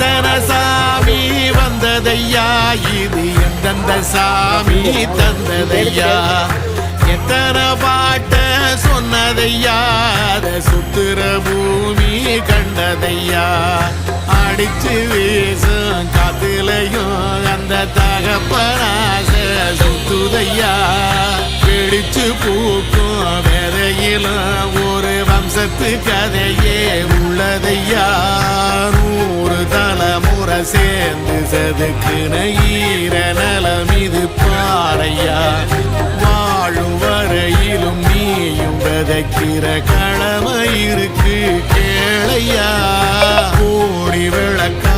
எத்தனை சாமி வந்ததையா, இது எந்தெந்த சாமி தந்ததையா, எத்தனை பாட்ட சொன்னதையா, அதை சுத்துற பூமி கண்டதையா, அடிச்சு வீசும் காத்துலையும் அந்த தகப்பனாச சுத்துதையா, பிடிச்சு பூக்கும் வேதையிலும் ஒரு வம்சத்து கதையே உள்ளதையா, 100 தலைமுறை சேர்ந்து செதுக்குன ஈர நலம் இது பாறையா, வாழும் வரையிலும் நீயும் விதைக்கிற கடமை இருக்கு கேளையா, கோடி விளக்க